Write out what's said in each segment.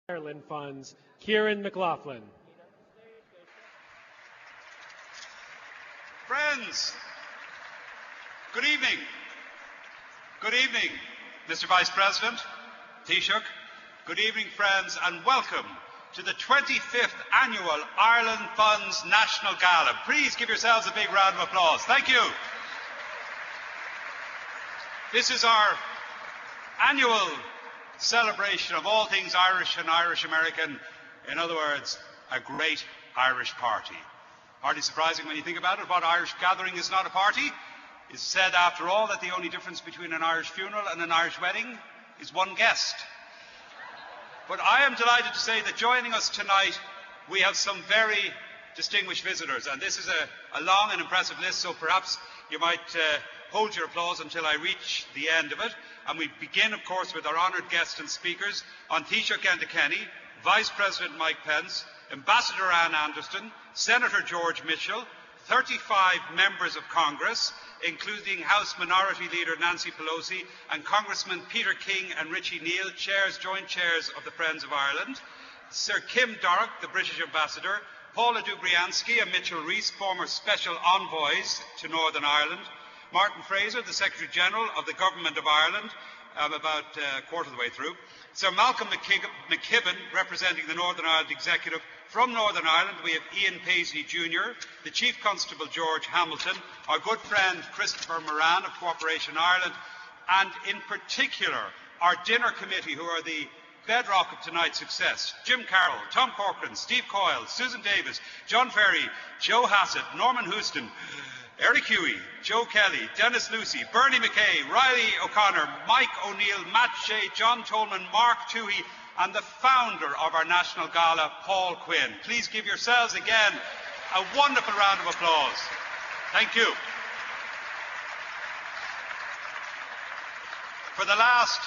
Ireland Funds, Kieran McLaughlin. Friends, good evening. Good evening, Mr. Vice President, Taoiseach. Good evening, friends, and welcome to the 25th Annual Ireland Funds National Gala. Please give yourselves a big round of applause. Thank you. This is our annual celebration of all things Irish and Irish-American. In other words, a great Irish party. Hardly surprising when you think about it. What Irish gathering is not a party? It's said, after all, that the only difference between an Irish funeral and an Irish wedding is one guest. But I am delighted to say that joining us tonight, we have some very distinguished visitors. And this is a long and impressive list, so perhaps you might hold your applause until I reach the end of it. And we begin, of course, with our honoured guests and speakers, on Taoiseach Enda Kenny, Vice President Mike Pence, Ambassador Anne Anderson, Senator George Mitchell, 35 members of Congress, including House Minority Leader Nancy Pelosi and Congressmen Peter King and Richie Neal, joint chairs of the Friends of Ireland, Sir Kim Dorrock, the British Ambassador, Paula Dubriansky and Mitchell Rees, former special envoys to Northern Ireland, Martin Fraser, the Secretary General of the Government of Ireland, about a quarter of the way through, Sir Malcolm McKibben, representing the Northern Ireland Executive. From Northern Ireland, we have Ian Paisley Jr., the Chief Constable George Hamilton, our good friend Christopher Moran of Cooperation Ireland, and in particular, our dinner committee, who are the bedrock of tonight's success: Jim Carroll, Tom Corcoran, Steve Coyle, Susan Davis, John Ferry, Joe Hassett, Norman Houston, Eric Huey, Joe Kelly, Dennis Lucy, Bernie Mackay, Riley O'Connor, Mike O'Neill, Matt Shea, John Tolman, Mark Toohey, and the founder of our National Gala, Paul Quinn. Please give yourselves again a wonderful round of applause. Thank you. For the last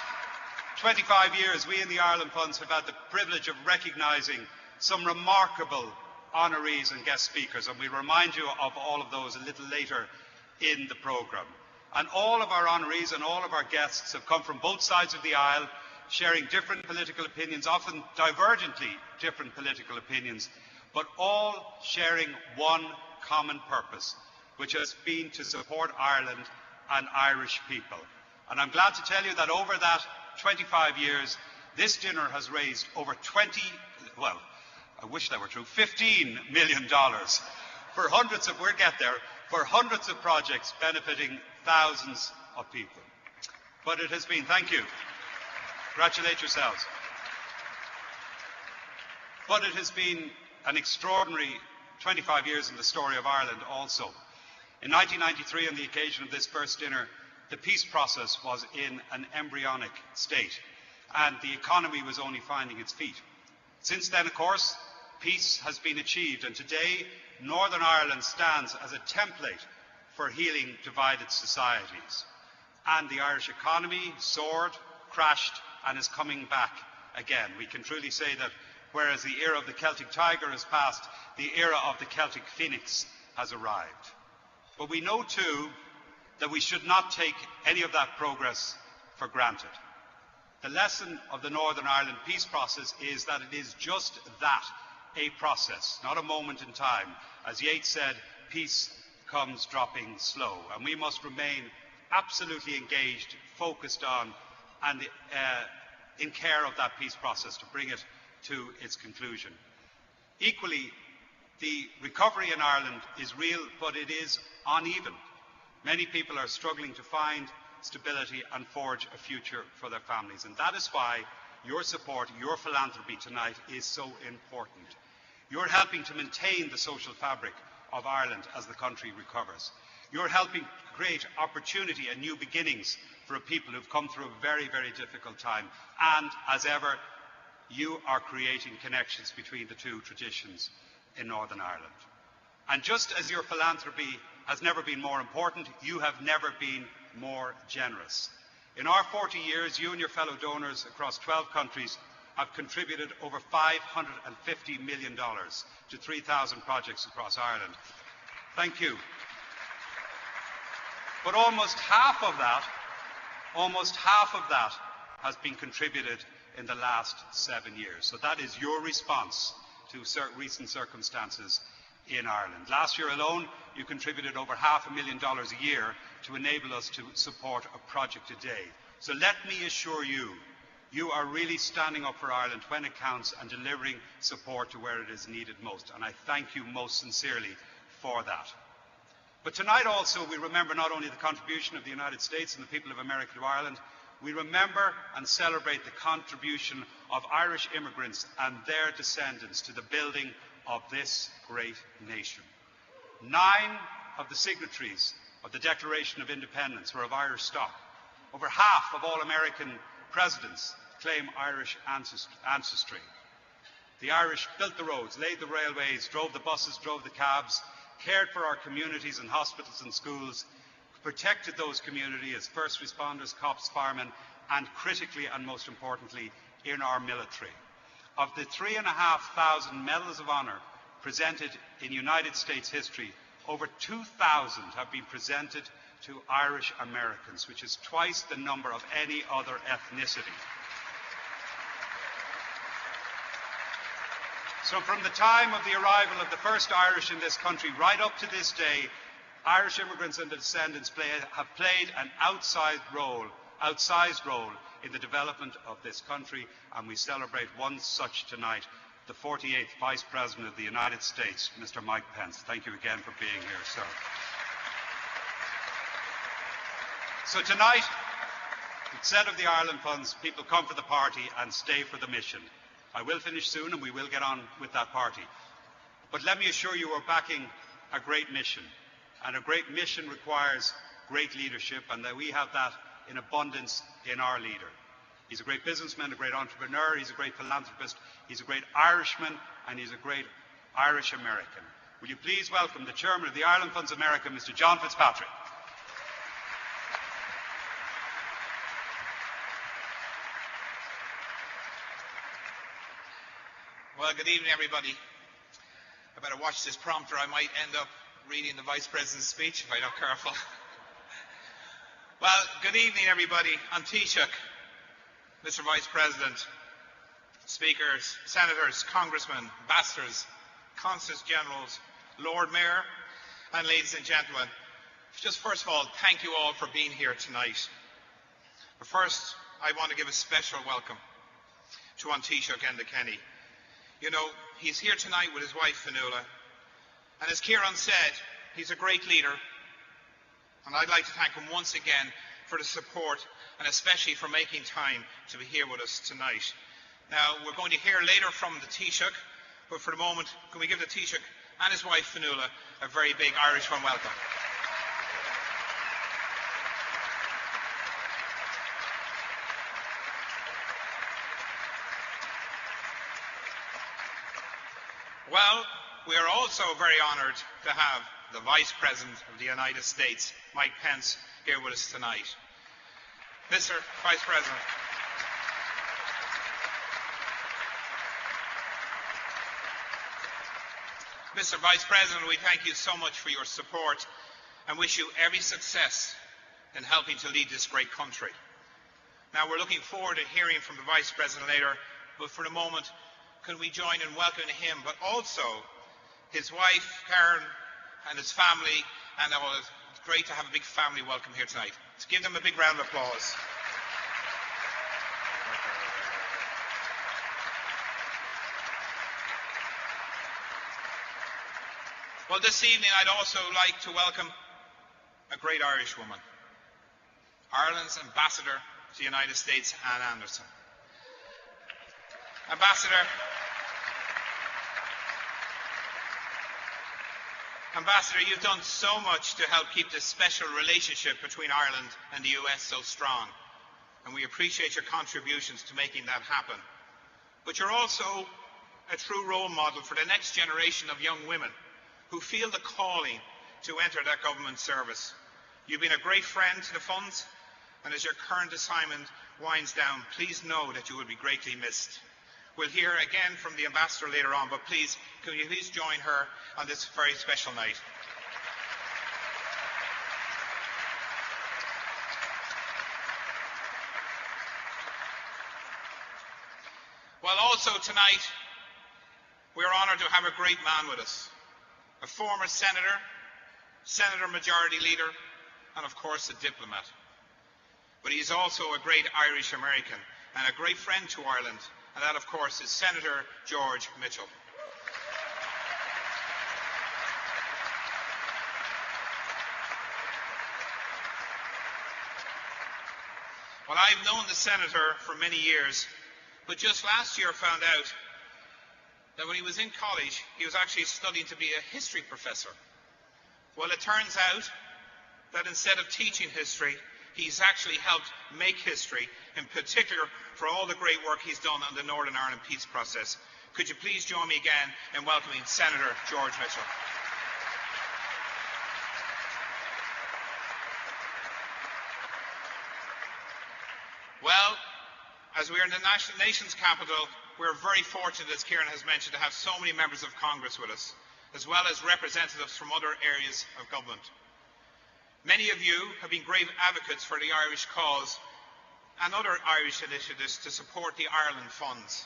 25 years, we in the Ireland Funds have had the privilege of recognising some remarkable honorees and guest speakers, and we'll remind you of all of those a little later in the programme. And all of our honorees and all of our guests have come from both sides of the aisle, sharing different political opinions, often divergently different political opinions, but all sharing one common purpose, which has been to support Ireland and Irish people. And I'm glad to tell you that over that 25 years, this dinner has raised over I wish that were true, $15 million for hundreds of projects benefiting thousands of people. But it has been, thank you, congratulate yourselves. But it has been an extraordinary 25 years in the story of Ireland also. In 1993, on the occasion of this first dinner, the peace process was in an embryonic state, and the economy was only finding its feet. Since then, of course, peace has been achieved, and today Northern Ireland stands as a template for healing divided societies. And the Irish economy soared, crashed, and is coming back again. We can truly say that whereas the era of the Celtic tiger has passed, the era of the Celtic phoenix has arrived. But we know too that we should not take any of that progress for granted. The lesson of the Northern Ireland peace process is that it is just that, a process, not a moment in time. As Yeats said, peace comes dropping slow, and we must remain absolutely engaged, focused on, and in care of that peace process to bring it to its conclusion. Equally, the recovery in Ireland is real, but it is uneven. Many people are struggling to find stability and forge a future for their families, and that is why your support, your philanthropy tonight is so important. You're helping to maintain the social fabric of Ireland as the country recovers. You're helping create opportunity and new beginnings for a people who've come through a very, very difficult time. And as ever, you are creating connections between the two traditions in Northern Ireland. And just as your philanthropy has never been more important, you have never been more generous. In our 40 years, you and your fellow donors across 12 countries have contributed over $550 million to 3,000 projects across Ireland. Thank you. But almost half of that has been contributed in the last 7 years. So that is your response to recent circumstances in Ireland. Last year alone, you contributed over $500,000 a year to enable us to support a project a day. So let me assure you, you are really standing up for Ireland when it counts and delivering support to where it is needed most. And I thank you most sincerely for that. But tonight also we remember not only the contribution of the United States and the people of America to Ireland, we remember and celebrate the contribution of Irish immigrants and their descendants to the building of this great nation. 9 of the signatories of the Declaration of Independence were of Irish stock. Over half of all American presidents claim Irish ancestry. The Irish built the roads, laid the railways, drove the buses, drove the cabs, cared for our communities and hospitals and schools, protected those communities as first responders, cops, firemen, and critically and most importantly, in our military. Of the 3,500 medals of honour presented in United States history, over 2,000 have been presented to Irish Americans, which is twice the number of any other ethnicity. So from the time of the arrival of the first Irish in this country right up to this day, Irish immigrants and descendants have played an outsized role in the development of this country, and we celebrate one such tonight, the 48th Vice President of the United States, Mr. Mike Pence. Thank you again for being here, sir. So tonight, instead of the Ireland funds, people come for the party and stay for the mission. I will finish soon and we will get on with that party. But let me assure you we're backing a great mission. And a great mission requires great leadership, and that we have that in abundance in our leader. He's a great businessman, a great entrepreneur, he's a great philanthropist, he's a great Irishman, and he's a great Irish American. Will you please welcome the Chairman of the Ireland Funds America, Mr. John Fitzpatrick. Well, good evening, everybody. I better watch this prompter. I might end up reading the Vice President's speech if I'm not careful. Well, good evening, everybody. An Taoiseach, Mr. Vice President, Speakers, Senators, Congressmen, Ambassadors, Consuls Generals, Lord Mayor, and ladies and gentlemen. Just first of all, thank you all for being here tonight. But first, I want to give a special welcome to An Taoiseach Enda Kenny. You know, he's here tonight with his wife, Fionnuala, and as Kieran said, he's a great leader, and I'd like to thank him once again for the support and especially for making time to be here with us tonight. Now, we're going to hear later from the Taoiseach, but for the moment, can we give the Taoiseach and his wife, Fionnuala, a very big Irish warm welcome. Well, we are also very honoured to have the Vice President of the United States, Mike Pence, here with us tonight. Mr. Vice President. Mr. Vice President, we thank you so much for your support and wish you every success in helping to lead this great country. Now, we're looking forward to hearing from the Vice President later, but for the moment, can we join in welcoming him, but also his wife, Karen, and his family, and all. It's great to have a big family welcome here tonight. Let's give them a big round of applause. Well, this evening I'd also like to welcome a great Irish woman, Ireland's Ambassador to the United States, Anne Anderson. Ambassador, you've done so much to help keep this special relationship between Ireland and the US so strong, and we appreciate your contributions to making that happen. But you're also a true role model for the next generation of young women who feel the calling to enter that government service. You've been a great friend to the funds, and as your current assignment winds down, please know that you will be greatly missed. We'll hear again from the Ambassador later on, but please, can you please join her on this very special night. Well, also tonight, we are honoured to have a great man with us, a former senator, Senator Majority Leader, and of course a diplomat. But he is also a great Irish American and a great friend to Ireland, and that of course is Senator George Mitchell. Well, I've known the Senator for many years, but just last year found out that when he was in college, he was actually studying to be a history professor. Well, it turns out that instead of teaching history, he's actually helped make history, in particular for all the great work he's done on the Northern Ireland peace process. Could you please join me again in welcoming Senator George Mitchell? Well, as we are in the nation's capital, we're very fortunate, as Kieran has mentioned, to have so many members of Congress with us, as well as representatives from other areas of government. Many of you have been grave advocates for the Irish cause and other Irish initiatives to support the Ireland funds.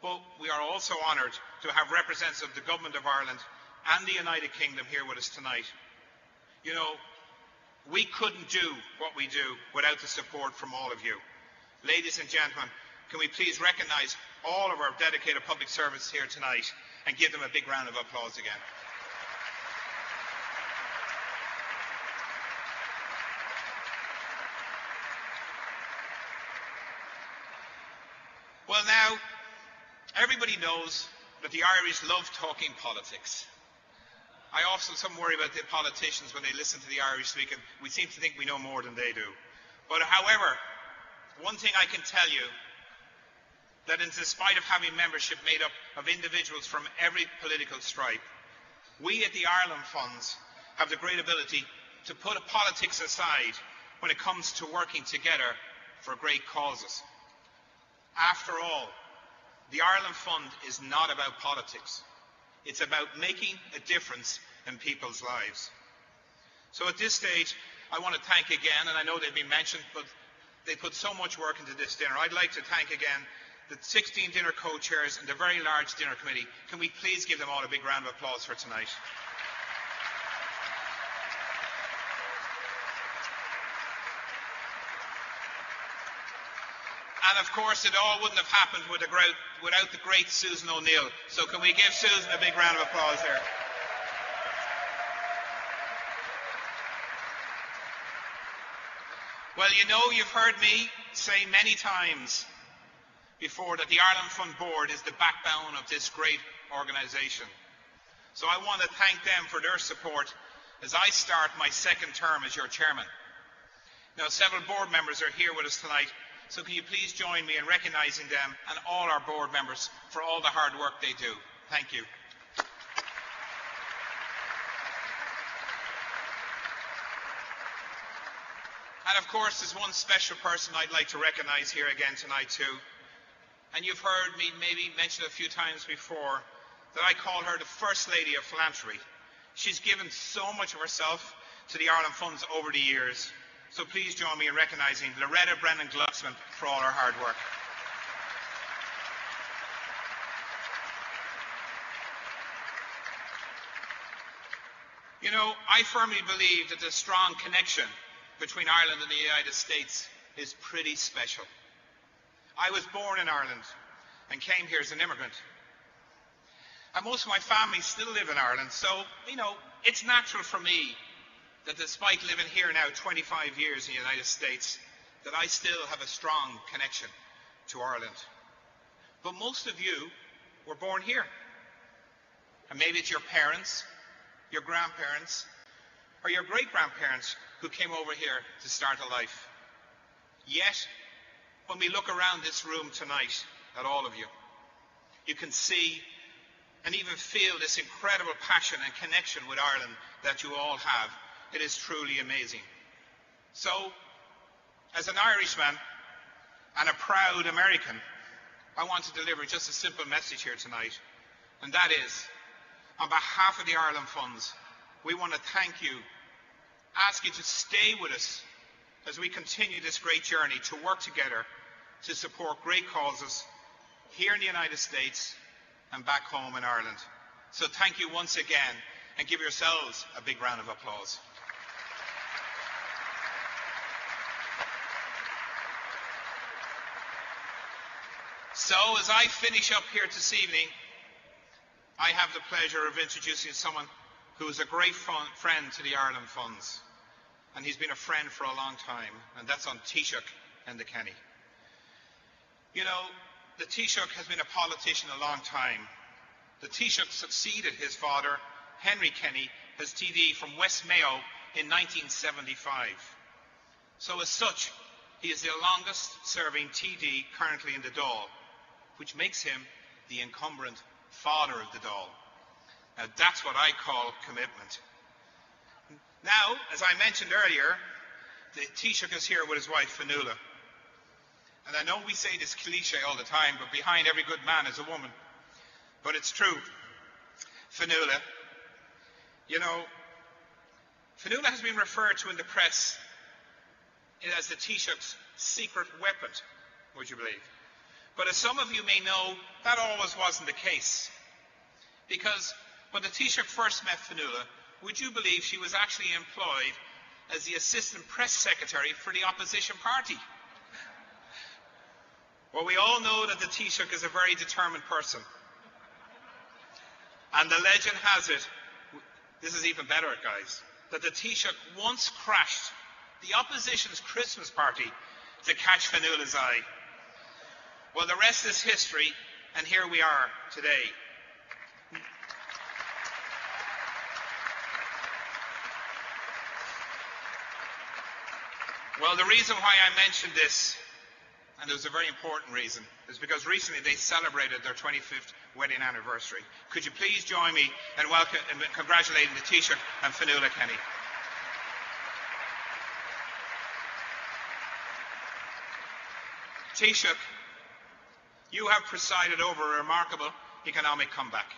But we are also honoured to have representatives of the Government of Ireland and the United Kingdom here with us tonight. You know, we couldn't do what we do without the support from all of you. Ladies and gentlemen, can we please recognise all of our dedicated public servants here tonight and give them a big round of applause again. Well, now, everybody knows that the Irish love talking politics. I often worry about the politicians when they listen to the Irish speak, and we seem to think we know more than they do. But however, one thing I can tell you, that in spite of having membership made up of individuals from every political stripe, we at the Ireland Funds have the great ability to put politics aside when it comes to working together for great causes. After all, the Ireland Fund is not about politics. It's about making a difference in people's lives. So at this stage, I want to thank again, and I know they've been mentioned, but they put so much work into this dinner. I'd like to thank again the 16 dinner co-chairs and the very large dinner committee. Can we please give them all a big round of applause for tonight? And of course, it all wouldn't have happened without the great Susan O'Neill. So can we give Susan a big round of applause here? Well, you know, you've heard me say many times before that the Ireland Fund Board is the backbone of this great organisation. So I want to thank them for their support as I start my second term as your chairman. Now, several board members are here with us tonight, so can you please join me in recognising them and all our board members for all the hard work they do. Thank you. And of course, there's one special person I'd like to recognise here again tonight too. And you've heard me maybe mention a few times before that I call her the First Lady of Philanthropy. She's given so much of herself to the Ireland Funds over the years. So please join me in recognising Loretta Brennan-Glucksman for all her hard work. You know, I firmly believe that the strong connection between Ireland and the United States is pretty special. I was born in Ireland and came here as an immigrant. And most of my family still live in Ireland, so, you know, it's natural for me that despite living here now 25 years in the United States, that I still have a strong connection to Ireland. But most of you were born here. And maybe it's your parents, your grandparents, or your great-grandparents who came over here to start a life. Yet, when we look around this room tonight at all of you, you can see and even feel this incredible passion and connection with Ireland that you all have. It is truly amazing. So, as an Irishman and a proud American, I want to deliver just a simple message here tonight, and that is, on behalf of the Ireland Funds, we want to thank you, ask you to stay with us as we continue this great journey to work together to support great causes, here in the United States and back home in Ireland. So thank you once again, and give yourselves a big round of applause. So as I finish up here this evening, I have the pleasure of introducing someone who is a great friend to the Ireland Funds. And he's been a friend for a long time, and that's on Taoiseach Enda Kenny. You know, the Taoiseach has been a politician a long time. The Taoiseach succeeded his father, Henry Kenny, as TD from West Mayo in 1975. So as such, he is the longest serving TD currently in the Dáil, which makes him the incumbent father of the Dáil. Now that's what I call commitment. Now, as I mentioned earlier, the Taoiseach is here with his wife, Fionnuala. And I know we say this cliche all the time, but behind every good man is a woman. But it's true. Fionnuala, you know, Fionnuala has been referred to in the press as the Taoiseach's secret weapon, would you believe? But as some of you may know, that always wasn't the case. Because when the Taoiseach first met Fionnuala, would you believe she was actually employed as the assistant press secretary for the opposition party? Well, we all know that the Taoiseach is a very determined person. And the legend has it, this is even better, guys, that the Taoiseach once crashed the opposition's Christmas party to catch Fionnuala's eye. Well, the rest is history, and here we are today. Well, the reason why I mentioned this, and there's a very important reason, is because recently they celebrated their 25th wedding anniversary. Could you please join me in congratulating the Taoiseach and Fionnuala Kenny? Taoiseach, you have presided over a remarkable economic comeback.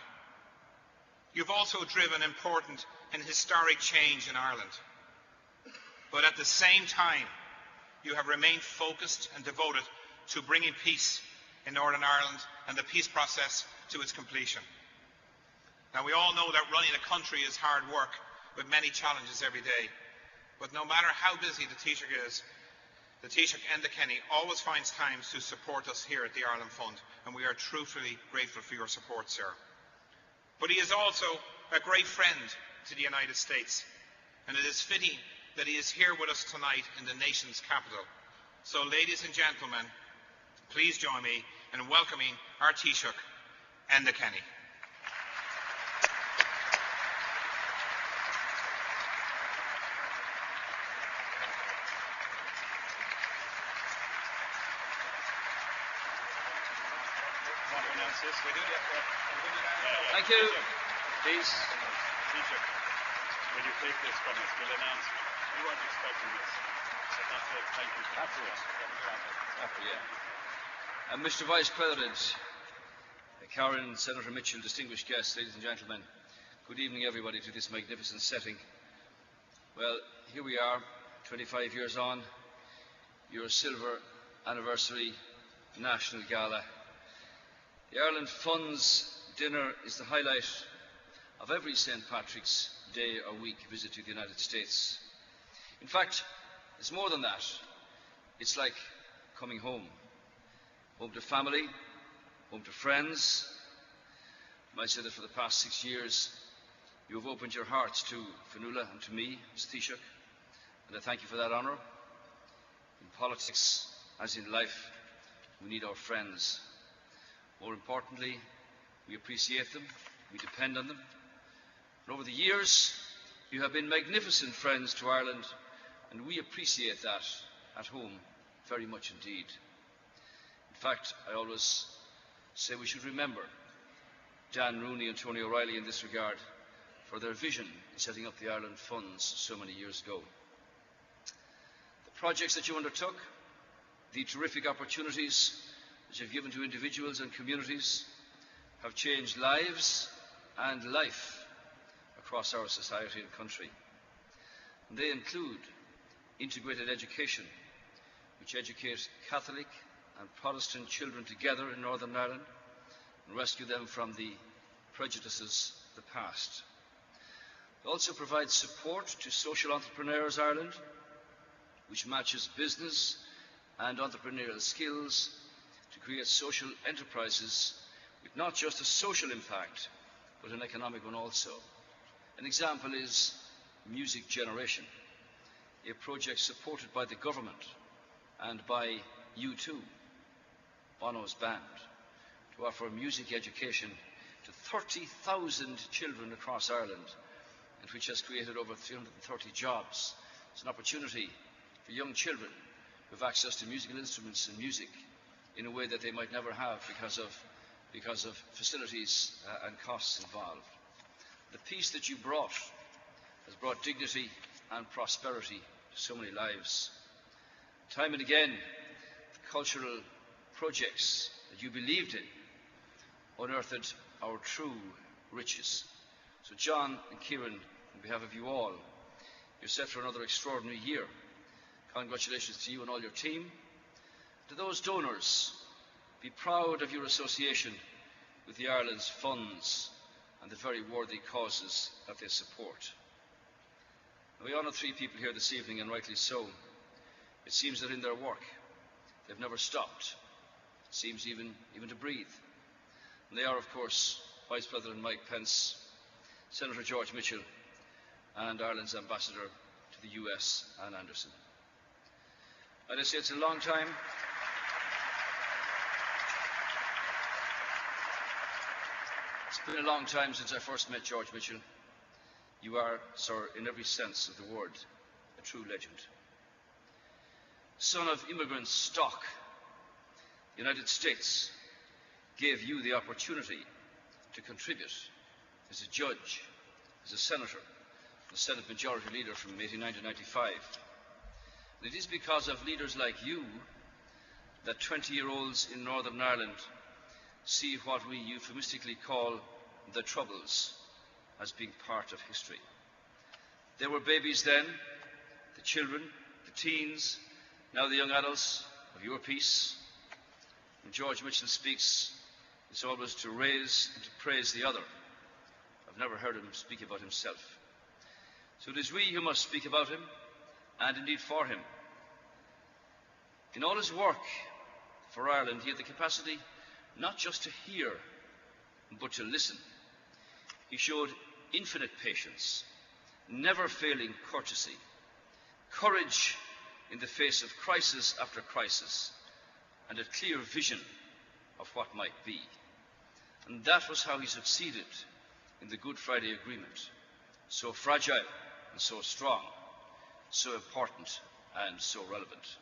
You've also driven important and historic change in Ireland. But at the same time, you have remained focused and devoted to bringing peace in Northern Ireland and the peace process to its completion. Now, we all know that running a country is hard work with many challenges every day. But no matter how busy the Taoiseach is, the Taoiseach Enda Kenny always finds time to support us here at the Ireland Fund, and we are truthfully grateful for your support, sir. But he is also a great friend to the United States, and it is fitting that he is here with us tonight in the nation's capital. So, ladies and gentlemen, please join me in welcoming our Taoiseach, Enda Kenny. Thank you. Please, Taoiseach, will you take this from us? We'll announce. We weren't expecting this. So that's it. Thank you. Mr. Vice President, Karen, Senator Mitchell, distinguished guests, ladies and gentlemen, good evening everybody to this magnificent setting. Well, here we are, 25 years on, your silver anniversary national gala. The Ireland Fund's dinner is the highlight of every St. Patrick's Day or week visit to the United States. In fact, it's more than that. It's like coming home. Home to family, home to friends. I might say that for the past 6 years, you have opened your hearts to Fionnuala and to me, as Taoiseach, and I thank you for that honour. In politics, as in life, we need our friends. More importantly, we appreciate them, we depend on them. And over the years, you have been magnificent friends to Ireland, and we appreciate that at home very much indeed. In fact, I always say we should remember Dan Rooney and Tony O'Reilly in this regard for their vision in setting up the Ireland Funds so many years ago. The projects that you undertook, the terrific opportunities that you've given to individuals and communities have changed lives and life across our society and country. And they include integrated education, which educates Catholic and Protestant children together in Northern Ireland and rescue them from the prejudices of the past. It also provides support to Social Entrepreneurs Ireland, which matches business and entrepreneurial skills to create social enterprises with not just a social impact, but an economic one also. An example is Music Generation, a project supported by the government and by U2, Bono's band, to offer music education to 30,000 children across Ireland, and which has created over 330 jobs. It's an opportunity for young children who have access to musical instruments and music in a way that they might never have because of facilities and costs involved. The peace that you brought has brought dignity and prosperity to so many lives. Time and again, the cultural projects that you believed in unearthed our true riches. So John and Kieran, on behalf of you all, you're set for another extraordinary year. Congratulations to you and all your team. To those donors, be proud of your association with the Ireland's funds and the very worthy causes that they support. Now, we honour three people here this evening, and rightly so. It seems that in their work, they've never stopped. It seems even to breathe. And they are, of course, Vice President Mike Pence, Senator George Mitchell, and Ireland's Ambassador to the US, Anne Anderson. And I say it's a long time. It's been a long time since I first met George Mitchell. You are, sir, in every sense of the word, a true legend. Son of immigrant stock, the United States gave you the opportunity to contribute as a judge, as a senator, the Senate Majority Leader from 1989 to 95. And it is because of leaders like you that 20-year-olds in Northern Ireland see what we euphemistically call the Troubles as being part of history. They were babies then, the children, the teens, now the young adults of your peace. When George Mitchell speaks, it's always to raise and to praise the other. I've never heard him speak about himself. So it is we who must speak about him, and indeed for him. In all his work for Ireland, he had the capacity not just to hear, but to listen. He showed infinite patience, never failing courtesy, courage in the face of crisis after crisis, and a clear vision of what might be. And that was how he succeeded in the Good Friday Agreement, so fragile and so strong, so important and so relevant.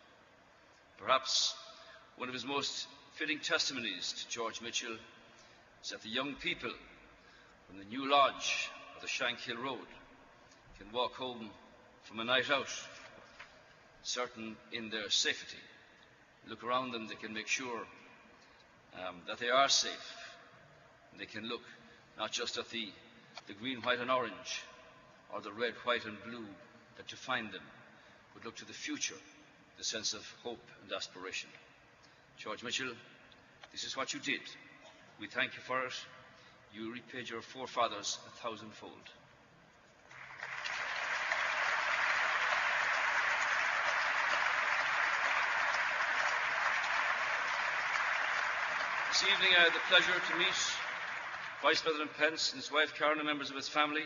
Perhaps one of his most fitting testimonies to George Mitchell is that the young people from the New Lodge of the Shankill Road can walk home from a night out, certain in their safety. Look around them, they can make sure that they are safe. And they can look not just at the green, white and orange, or the red, white and blue that define them, but look to the future, the sense of hope and aspiration. George Mitchell, this is what you did. We thank you for it. You repaid your forefathers 1,000-fold. This evening I had the pleasure to meet Vice President Pence and his wife Karen and members of his family.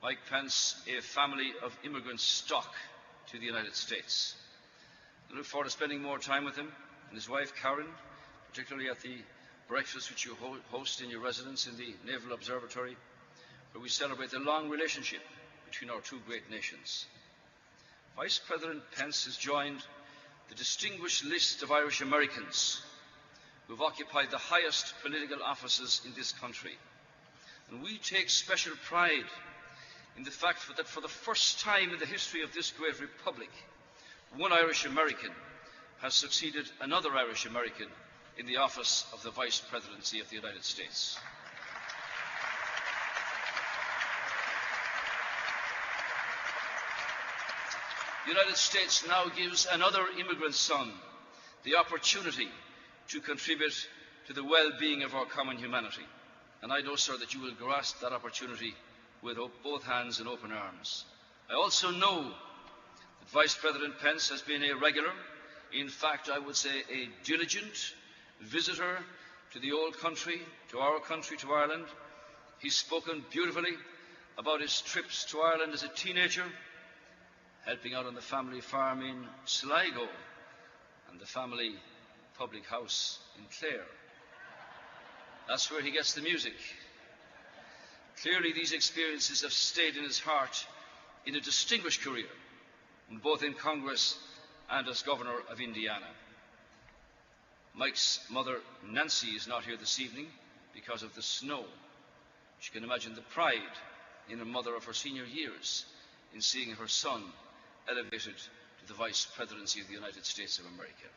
Mike Pence, a family of immigrant stock to the United States. I look forward to spending more time with him and his wife Karen, particularly at the breakfast which you host in your residence in the Naval Observatory, where we celebrate the long relationship between our two great nations. Vice President Pence has joined the distinguished list of Irish Americans who have occupied the highest political offices in this country. And we take special pride in the fact that for the first time in the history of this great republic, one Irish American has succeeded another Irish American in the office of the Vice Presidency of the United States. The United States now gives another immigrant son the opportunity to contribute to the well-being of our common humanity. And I know, sir, that you will grasp that opportunity with both hands and open arms. I also know that Vice President Pence has been a regular, in fact, I would say a diligent visitor to the old country, to Ireland. He's spoken beautifully about his trips to Ireland as a teenager, helping out on the family farm in Sligo and the family public house in Clare. That's where he gets the music. Clearly, these experiences have stayed in his heart in a distinguished career, both in Congress and as Governor of Indiana. Mike's mother, Nancy, is not here this evening because of the snow. She can imagine the pride in a mother of her senior years in seeing her son elevated to the Vice Presidency of the United States of America.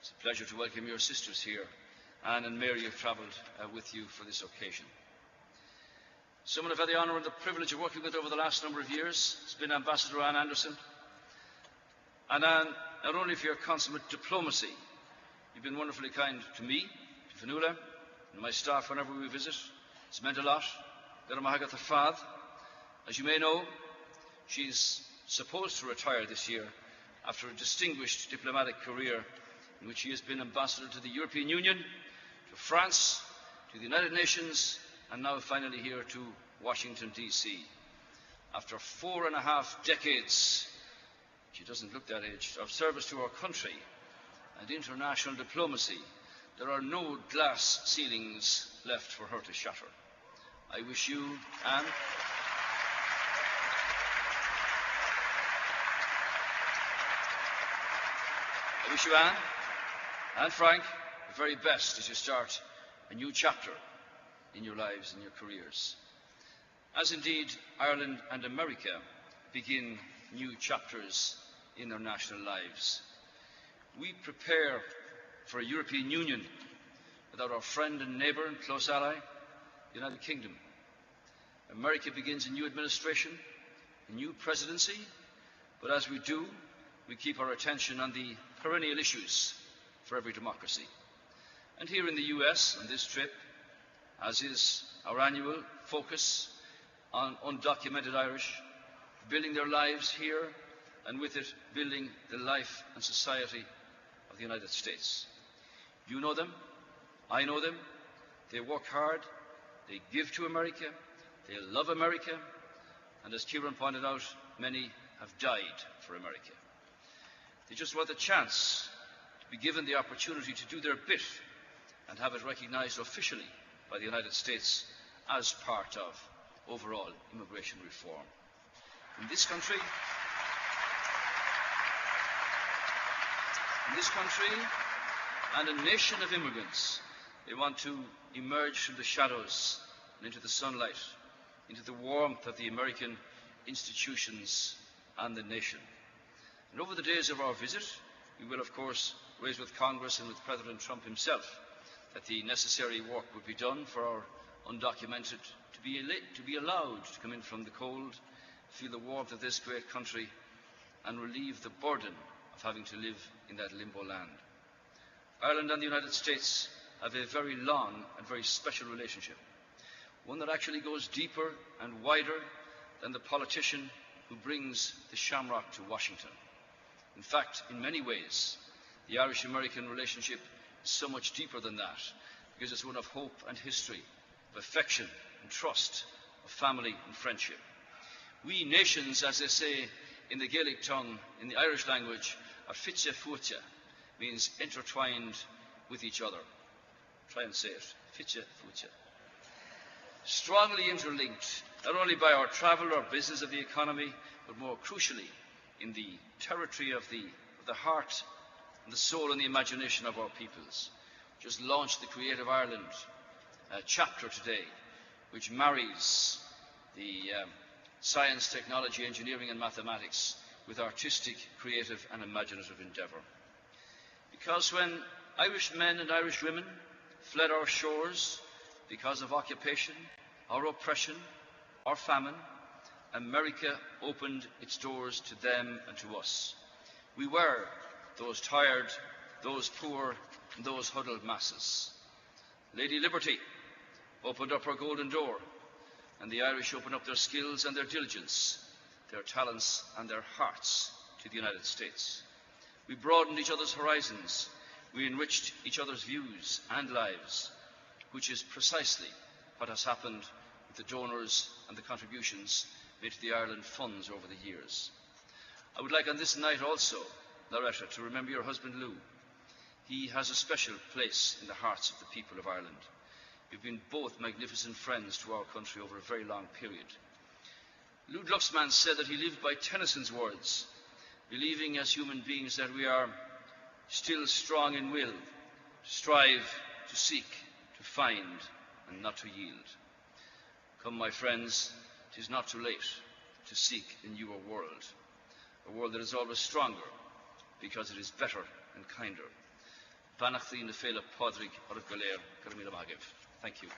It's a pleasure to welcome your sisters here. Anne and Mary have travelled with you for this occasion. Someone I've had the honour and the privilege of working with over the last number of years has been Ambassador Anne Anderson. And Anne, not only for your consummate diplomacy, you've been wonderfully kind to me, to Fionnuala, and my staff whenever we visit. It's meant a lot. As you may know, she's supposed to retire this year after a distinguished diplomatic career in which she has been ambassador to the European Union, to France, to the United Nations, and now finally here to Washington, D.C. After 4.5 decades, she doesn't look that aged, of service to our country and international diplomacy, there are no glass ceilings left for her to shatter. I wish you, Anne, and Frank, the very best as you start a new chapter in your lives and your careers. As indeed Ireland and America begin new chapters in their national lives. We prepare for a European Union without our friend and neighbour and close ally, the United Kingdom. America begins a new administration, a new presidency, but as we do, we keep our attention on the perennial issues for every democracy. And here in the US, on this trip, as is our annual focus on undocumented Irish, building their lives here, and with it, building the life and society of the United States. You know them, I know them, they work hard, they give to America, they love America, and as Kieran pointed out, many have died for America. They just want the chance to be given the opportunity to do their bit and have it recognized officially by the United States as part of overall immigration reform. In this country, and a nation of immigrants, they want to emerge from the shadows and into the sunlight, into the warmth of the American institutions and the nation. And over the days of our visit, we will, of course, raise with Congress and with President Trump himself that the necessary work would be done for our undocumented to be allowed to come in from the cold, feel the warmth of this great country, and relieve the burden of having to live in that limbo land. Ireland and the United States have a very long and very special relationship, one that actually goes deeper and wider than the politician who brings the shamrock to Washington. In fact, in many ways, the Irish-American relationship is so much deeper than that, because it's one of hope and history, of affection and trust, of family and friendship. We nations, as they say in the Gaelic tongue, in the Irish language, are fitse fuaite, means intertwined with each other. Try and say it, fitse fuaite. Strongly interlinked, not only by our travel or business of the economy, but more crucially, in the territory of the heart and the soul and the imagination of our peoples. Just launched the Creative Ireland chapter today, which marries the science, technology, engineering and mathematics with artistic, creative and imaginative endeavour. Because when Irish men and Irish women fled our shores because of occupation, or oppression, or famine, America opened its doors to them and to us. We were those tired those poor and those huddled masses. Lady Liberty opened up her golden door, and the Irish opened up their skills and their diligence, their talents and their hearts to the United States. We broadened each other's horizons. We enriched each other's views and lives, which is precisely what has happened with the donors and the contributions made to the Ireland funds over the years. I would like on this night also, Loretta, to remember your husband Lou. He has a special place in the hearts of the people of Ireland. You've been both magnificent friends to our country over a very long period. Lou Glucksmann said that he lived by Tennyson's words, believing as human beings that we are still strong in will, to strive, to seek, to find, and not to yield. Come, my friends, it is not too late to seek a newer world, a world that is always stronger, because it is better and kinder. Banachthi na féile Pádraig ar Galéir Garamila Magav. Thank you.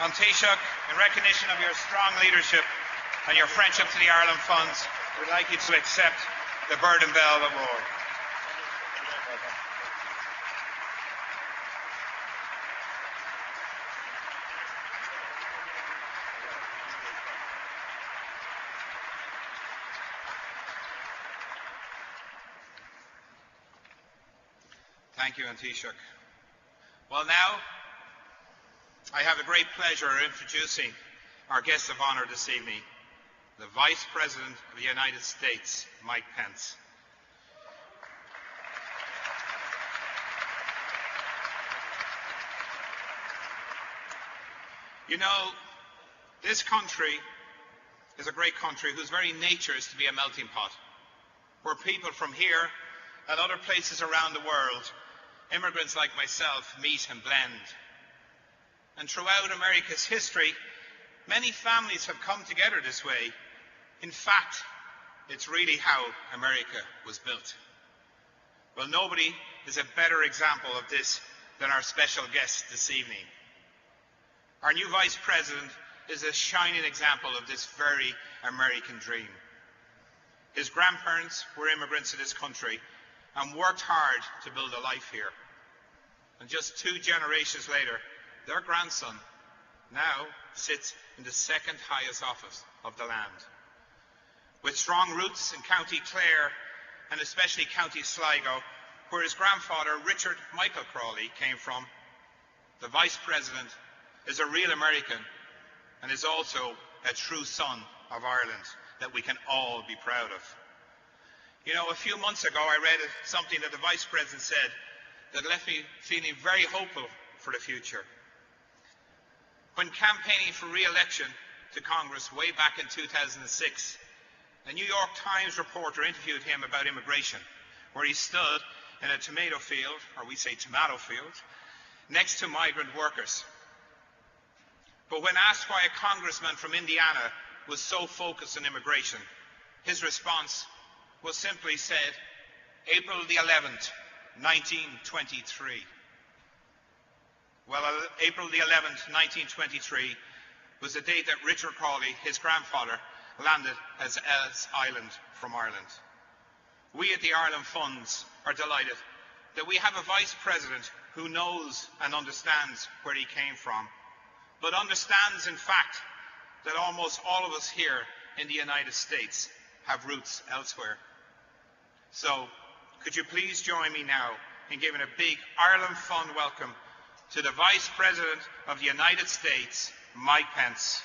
On Taoiseach, in recognition of your strong leadership and your friendship to the Ireland Funds, we'd like you to accept the Burden Bell Award. Thank you, Taoiseach. Well, now, I have the great pleasure of introducing our guest of honour this evening, the Vice President of the United States, Mike Pence. You know, this country is a great country whose very nature is to be a melting pot, where people from here and other places around the world, immigrants like myself, meet and blend. And throughout America's history, many families have come together this way. In fact, it's really how America was built. Well, nobody is a better example of this than our special guest this evening. Our new Vice President is a shining example of this very American dream. His grandparents were immigrants to this country and worked hard to build a life here. And just 2 generations later, their grandson now sits in the second highest office of the land. With strong roots in County Clare and especially County Sligo, where his grandfather Richard Michael Crawley came from, the Vice President is a real American and is also a true son of Ireland that we can all be proud of. You know, a few months ago I read something that the Vice President said that left me feeling very hopeful for the future. When campaigning for re-election to Congress way back in 2006, a New York Times reporter interviewed him about immigration, where he stood in a tomato field, or we say tomato field, next to migrant workers. But when asked why a congressman from Indiana was so focused on immigration, his response was simply said, April the 11th, 1923. Well, April the 11th, 1923 was the date that Richard Crawley, his grandfather, landed as Ellis Island from Ireland. We at the Ireland Funds are delighted that we have a Vice President who knows and understands where he came from, but understands in fact that almost all of us here in the United States have roots elsewhere. So, could you please join me now in giving a big Ireland Fund welcome to the Vice President of the United States, Mike Pence.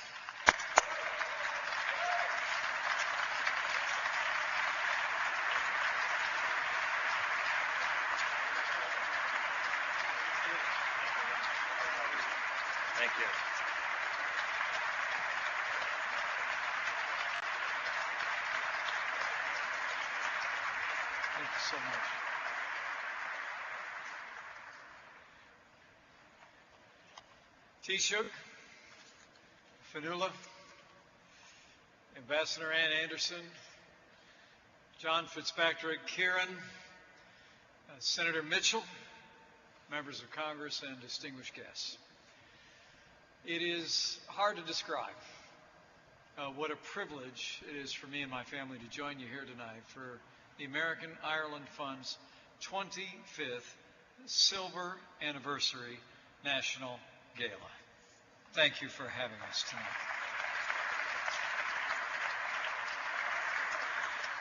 Thank you. Thank you so much. Taoiseach, Fionnuala, Ambassador Ann Anderson, John Fitzpatrick Kieran, Senator Mitchell, members of Congress, and distinguished guests. It is hard to describe what a privilege it is for me and my family to join you here tonight for the American Ireland Fund's 25th Silver Anniversary National Gala. Thank you for having us tonight.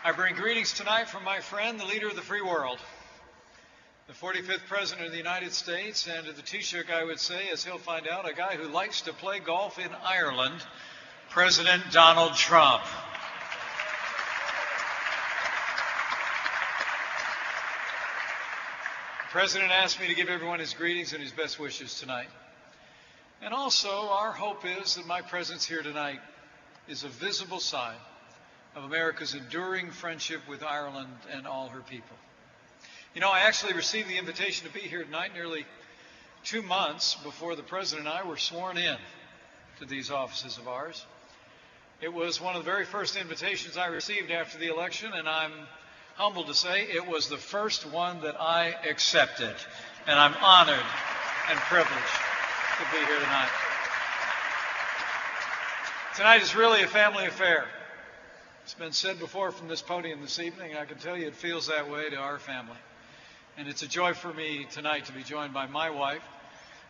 I bring greetings tonight from my friend, the leader of the free world, the 45th President of the United States, and to the Taoiseach, I would say, as he'll find out, a guy who likes to play golf in Ireland, President Donald Trump. The President asked me to give everyone his greetings and his best wishes tonight. And also, our hope is that my presence here tonight is a visible sign of America's enduring friendship with Ireland and all her people. You know, I actually received the invitation to be here tonight nearly 2 months before the President and I were sworn in to these offices of ours. It was one of the very first invitations I received after the election, and I'm humbled to say it was the first one that I accepted. And I'm honored and privileged to be here tonight. Tonight is really a family affair. It's been said before from this podium this evening, and I can tell you it feels that way to our family. And it's a joy for me tonight to be joined by my wife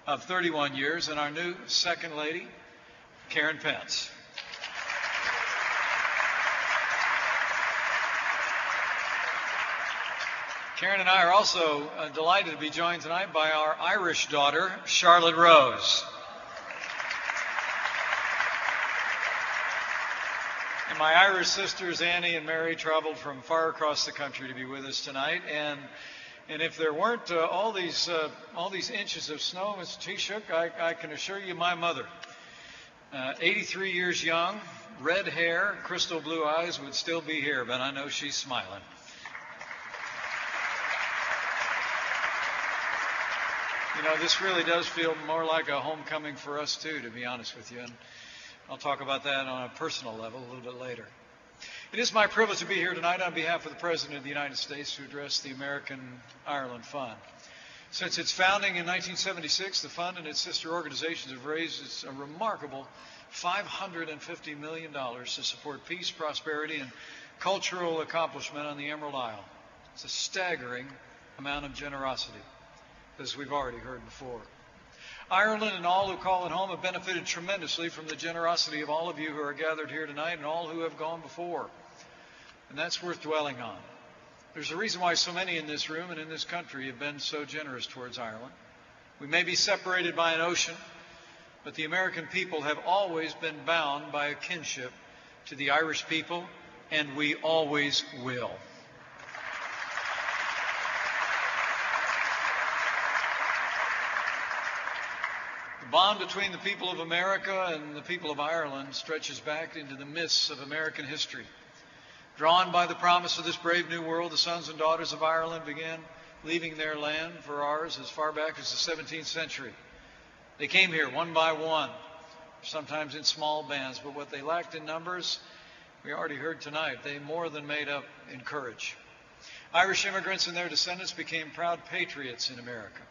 of 31 years and our new second lady, Karen Pence. Karen and I are also delighted to be joined tonight by our Irish daughter, Charlotte Rose. And my Irish sisters, Annie and Mary, traveled from far across the country to be with us tonight. And if there weren't all these inches of snow, Mr. Taoiseach, I can assure you my mother, 83 years young, red hair, crystal blue eyes, would still be here, but I know she's smiling. You know, this really does feel more like a homecoming for us, too, to be honest with you. And I'll talk about that on a personal level a little bit later. It is my privilege to be here tonight on behalf of the President of the United States to address the American Ireland Fund. Since its founding in 1976, the fund and its sister organizations have raised a remarkable $550 million to support peace, prosperity, and cultural accomplishment on the Emerald Isle. It's a staggering amount of generosity, as we've already heard before. Ireland and all who call it home have benefited tremendously from the generosity of all of you who are gathered here tonight and all who have gone before. And that's worth dwelling on. There's a reason why so many in this room and in this country have been so generous towards Ireland. We may be separated by an ocean, but the American people have always been bound by a kinship to the Irish people, and we always will. The bond between the people of America and the people of Ireland stretches back into the mists of American history. Drawn by the promise of this brave new world, the sons and daughters of Ireland began leaving their land for ours as far back as the 17th century. They came here one by one, sometimes in small bands, but what they lacked in numbers, we already heard tonight, they more than made up in courage. Irish immigrants and their descendants became proud patriots in America.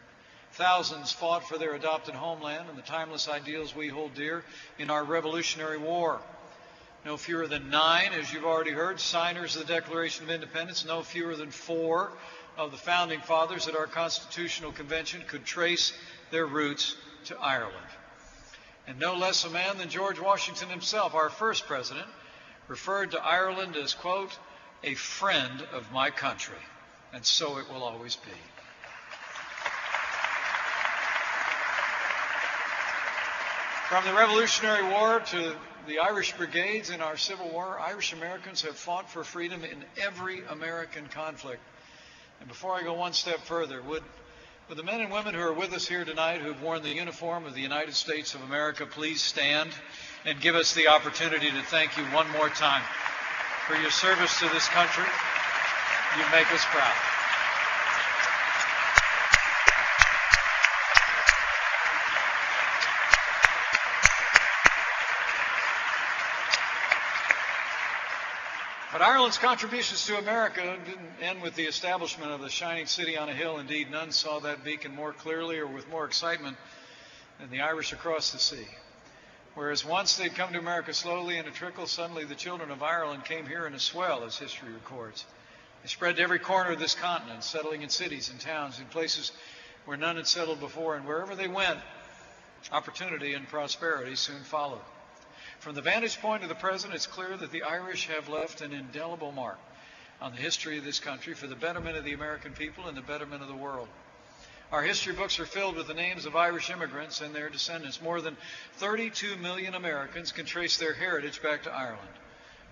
Thousands fought for their adopted homeland and the timeless ideals we hold dear in our Revolutionary War. No fewer than 9, as you've already heard, signers of the Declaration of Independence, no fewer than 4 of the Founding Fathers at our Constitutional Convention could trace their roots to Ireland. And no less a man than George Washington himself, our first president, referred to Ireland as, quote, a friend of my country, and so it will always be. From the Revolutionary War to the Irish Brigades in our Civil War, Irish Americans have fought for freedom in every American conflict. And before I go one step further, would the men and women who are with us here tonight who have worn the uniform of the United States of America please stand and give us the opportunity to thank you one more time for your service to this country. You make us proud. But But Ireland's contributions to America didn't end with the establishment of the shining city on a hill. Indeed, none saw that beacon more clearly or with more excitement than the Irish across the sea. Whereas once they'd come to America slowly in a trickle, suddenly the children of Ireland came here in a swell, as history records. They spread to every corner of this continent, settling in cities and towns, in places where none had settled before, and wherever they went, opportunity and prosperity soon followed. From the vantage point of the present, it's clear that the Irish have left an indelible mark on the history of this country for the betterment of the American people and the betterment of the world. Our history books are filled with the names of Irish immigrants and their descendants. More than 32 million Americans can trace their heritage back to Ireland.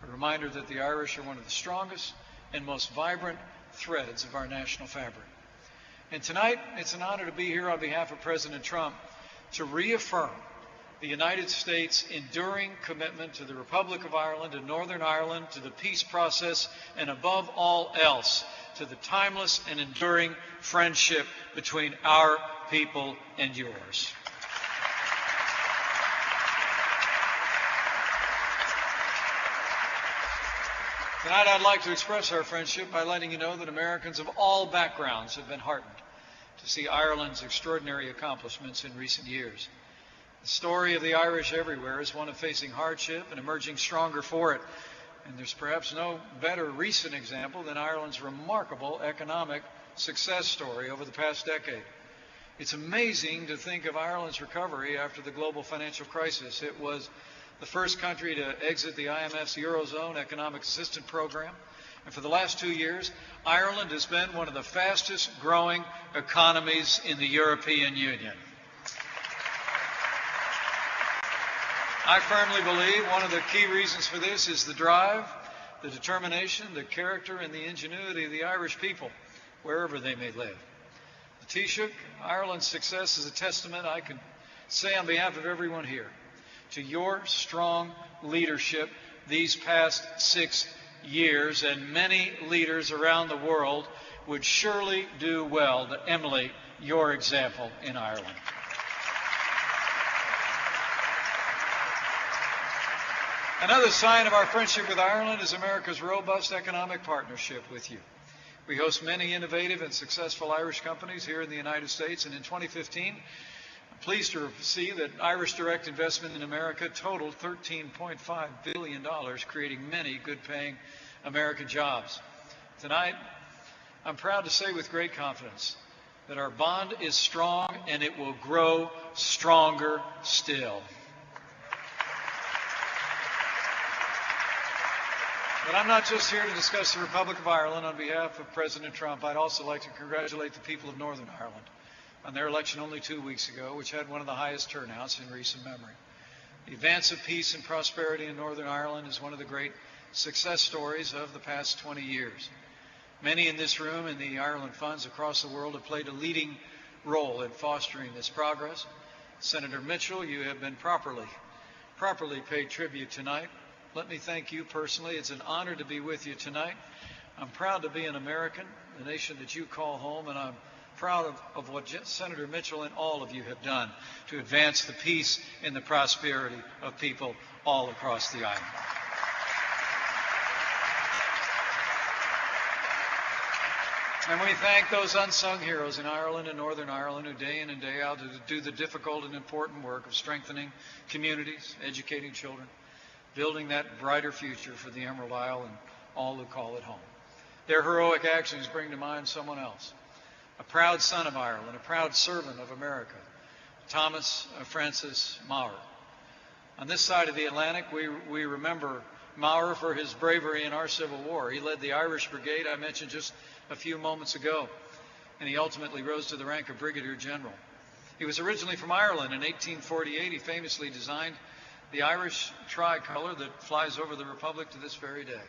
A reminder that the Irish are one of the strongest and most vibrant threads of our national fabric. And tonight, it's an honor to be here on behalf of President Trump to reaffirm the United States' enduring commitment to the Republic of Ireland and Northern Ireland, to the peace process, and above all else, to the timeless and enduring friendship between our people and yours. Tonight I'd like to express our friendship by letting you know that Americans of all backgrounds have been heartened to see Ireland's extraordinary accomplishments in recent years. The story of the Irish everywhere is one of facing hardship and emerging stronger for it. And there's perhaps no better recent example than Ireland's remarkable economic success story over the past decade. It's amazing to think of Ireland's recovery after the global financial crisis. It was the first country to exit the IMF's Eurozone Economic Assistance Program. And for the last 2 years, Ireland has been one of the fastest growing economies in the European Union. I firmly believe one of the key reasons for this is the drive, the determination, the character, and the ingenuity of the Irish people, wherever they may live. The Taoiseach, Ireland's success is a testament, I can say on behalf of everyone here, to your strong leadership these past 6 years, and many leaders around the world would surely do well to emulate your example in Ireland. Another sign of our friendship with Ireland is America's robust economic partnership with you. We host many innovative and successful Irish companies here in the United States, and in 2015, I'm pleased to see that Irish direct investment in America totaled $13.5 billion, creating many good-paying American jobs. Tonight, I'm proud to say with great confidence that our bond is strong and it will grow stronger still. But I'm not just here to discuss the Republic of Ireland on behalf of President Trump. I'd also like to congratulate the people of Northern Ireland on their election only 2 weeks ago, which had one of the highest turnouts in recent memory. The advance of peace and prosperity in Northern Ireland is one of the great success stories of the past 20 years. Many in this room and the Ireland funds across the world have played a leading role in fostering this progress. Senator Mitchell, you have been properly paid tribute tonight. Let me thank you personally. It's an honor to be with you tonight. I'm proud to be an American, the nation that you call home, and I'm proud of what Senator Mitchell and all of you have done to advance the peace and the prosperity of people all across the island. And we thank those unsung heroes in Ireland and Northern Ireland who day in and day out do the difficult and important work of strengthening communities, educating children, building that brighter future for the Emerald Isle and all who call it home. Their heroic actions bring to mind someone else, a proud son of Ireland, a proud servant of America, Thomas Francis Maher. On this side of the Atlantic, we remember Maher for his bravery in our Civil War. He led the Irish Brigade I mentioned just a few moments ago, and he ultimately rose to the rank of Brigadier General. He was originally from Ireland. In 1848, he famously designed the Irish tricolor that flies over the Republic to this very day.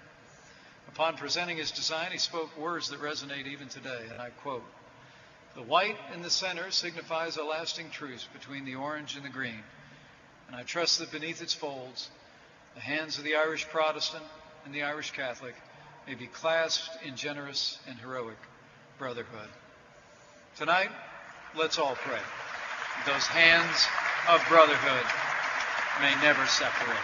Upon presenting his design, he spoke words that resonate even today, and I quote, "The white in the center signifies a lasting truce between the orange and the green, and I trust that beneath its folds, the hands of the Irish Protestant and the Irish Catholic may be clasped in generous and heroic brotherhood." Tonight, let's all pray. Those hands of brotherhood may never separate.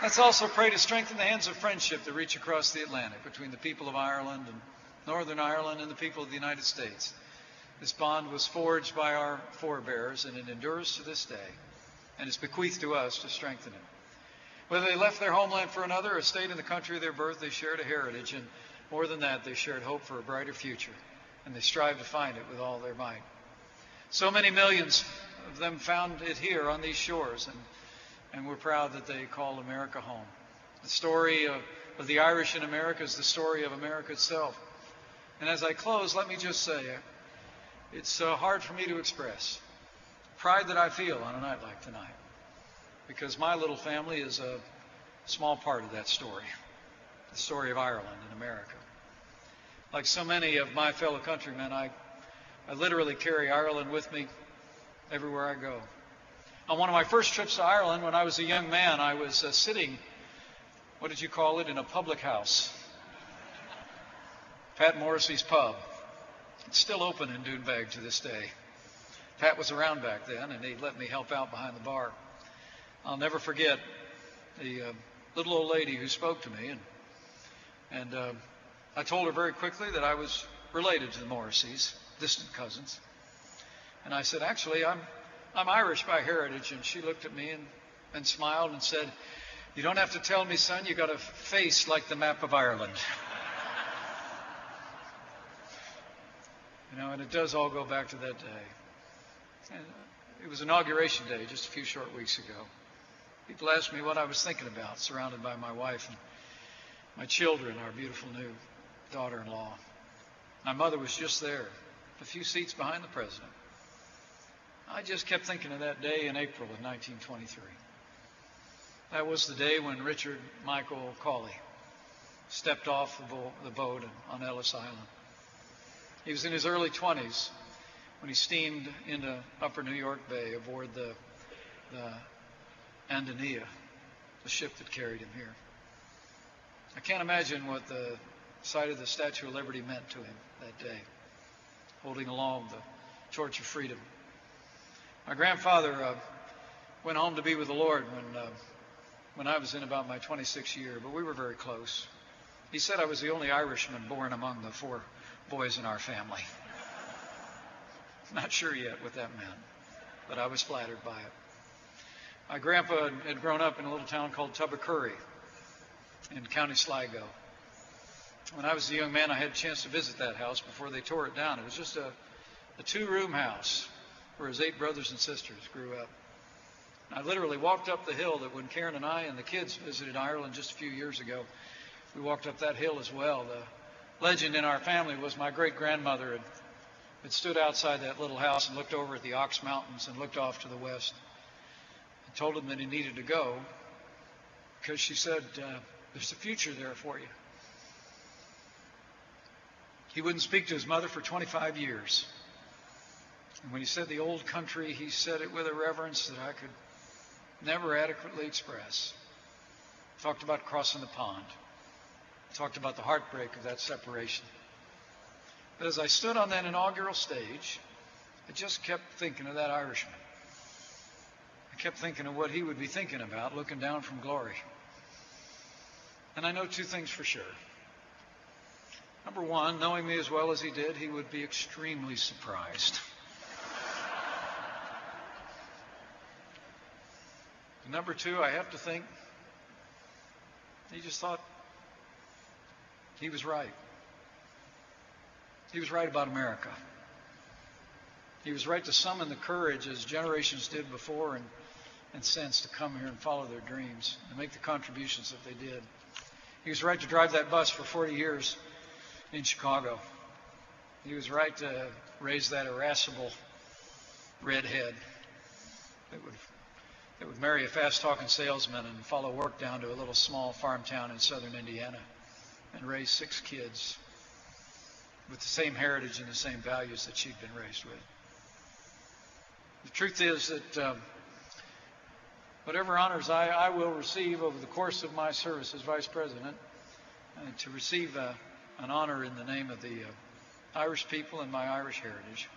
Let's also pray to strengthen the hands of friendship that reach across the Atlantic between the people of Ireland and Northern Ireland and the people of the United States. This bond was forged by our forebears, and it endures to this day, and is bequeathed to us to strengthen it. Whether they left their homeland for another or stayed in the country of their birth, they shared a heritage, and more than that, they shared hope for a brighter future, and they strived to find it with all their might. So many millions of them found it here on these shores, and we're proud that they call America home. The story of the Irish in America is the story of America itself. And as I close, let me just say, it's hard for me to express pride that I feel on a night like tonight, because my little family is a small part of that story, the story of Ireland and America. Like so many of my fellow countrymen, I literally carry Ireland with me everywhere I go. On one of my first trips to Ireland, when I was a young man, I was sitting, what did you call it, in a public house. Pat Morrissey's pub. It's still open in Doonbeg to this day. Pat was around back then, and he let me help out behind the bar. I'll never forget the little old lady who spoke to me, and I told her very quickly that I was related to the Morrisseys, distant cousins. And I said, actually, I'm Irish by heritage. And she looked at me and smiled and said, you don't have to tell me, son, you got a face like the map of Ireland. You know, and it does all go back to that day. And it was Inauguration Day just a few short weeks ago. People asked me what I was thinking about, surrounded by my wife and my children, our beautiful new daughter-in-law. My mother was just there, a few seats behind the president. I just kept thinking of that day in April of 1923. That was the day when Richard Michael Cawley stepped off the boat on Ellis Island. He was in his early 20s when he steamed into upper New York Bay aboard the Andania, the ship that carried him here. I can't imagine what the sight of the Statue of Liberty meant to him that day, holding aloft the torch of freedom. My grandfather went home to be with the Lord when I was in about my 26th year, but we were very close. He said I was the only Irishman born among the 4 boys in our family. Not sure yet what that meant, but I was flattered by it. My grandpa had grown up in a little town called Tubbacurry in County Sligo. When I was a young man, I had a chance to visit that house before they tore it down. It was just a 2-room house where his 8 brothers and sisters grew up. I literally walked up the hill that when Karen and I and the kids visited Ireland just a few years ago, we walked up that hill as well. The legend in our family was my great-grandmother had stood outside that little house and looked over at the Ox Mountains and looked off to the west and told him that he needed to go because she said, there's a future there for you. He wouldn't speak to his mother for 25 years. And when he said the old country, he said it with a reverence that I could never adequately express. Talked about crossing the pond. Talked about the heartbreak of that separation. But as I stood on that inaugural stage, I just kept thinking of that Irishman. I kept thinking of what he would be thinking about looking down from glory. And I know 2 things for sure. Number 1, knowing me as well as he did, he would be extremely surprised. And number 2, I have to think he just thought he was right. He was right about America. He was right to summon the courage, as generations did before and since, to come here and follow their dreams and make the contributions that they did. He was right to drive that bus for 40 years in Chicago. He was right to raise that irascible redhead that would marry a fast-talking salesman and follow work down to a little small farm town in southern Indiana and raise 6 kids with the same heritage and the same values that she'd been raised with. The truth is that whatever honors I will receive over the course of my service as Vice President, to receive an honor in the name of the Irish people and my Irish heritage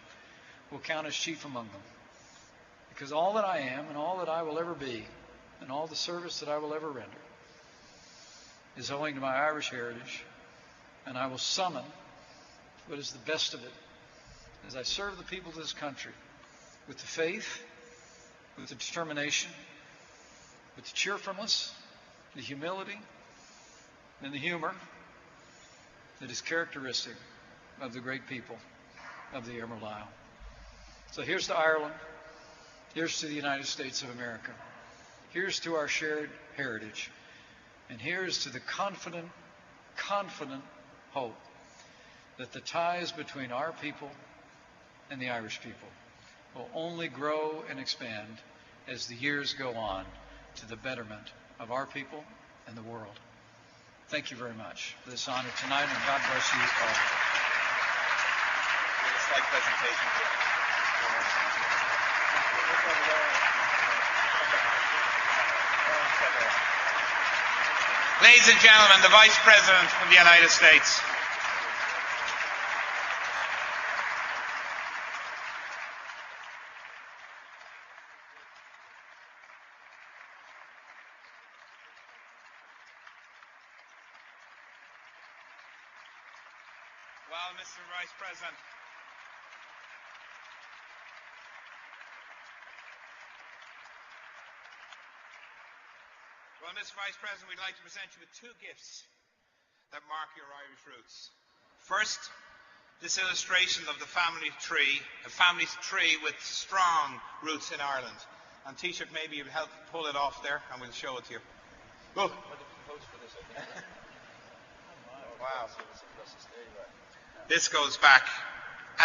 will count as chief among them. Because all that I am and all that I will ever be and all the service that I will ever render is owing to my Irish heritage, and I will summon what is the best of it as I serve the people of this country with the faith, with the determination, with the cheerfulness, the humility, and the humor that is characteristic of the great people of the Emerald Isle. So here's to Ireland. Here's to the United States of America. Here's to our shared heritage. And here's to the confident hope that the ties between our people and the Irish people will only grow and expand as the years go on to the betterment of our people and the world. Thank you very much for this honor tonight, and God bless you all. Give a slight presentation. Ladies and gentlemen, the Vice President of the United States. Well, Mr. Vice President, we'd like to present you with two gifts that mark your Irish roots. First, this illustration of the family tree, a family tree with strong roots in Ireland. And Taoiseach, maybe you'll help pull it off there and we'll show it to you. Look. Wow. This goes back.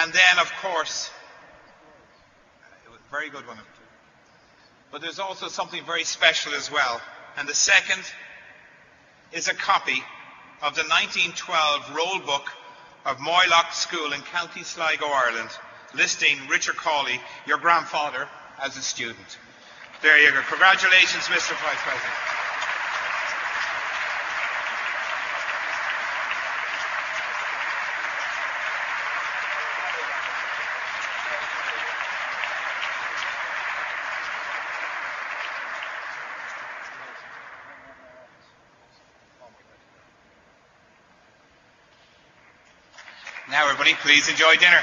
And then, of course, very good one. But there's also something very special as well. And the second is a copy of the 1912 roll book of Moylock School in County Sligo, Ireland, listing Richard Cawley, your grandfather, as a student. There you go. Congratulations, Mr. Vice President. Now, everybody, please enjoy dinner.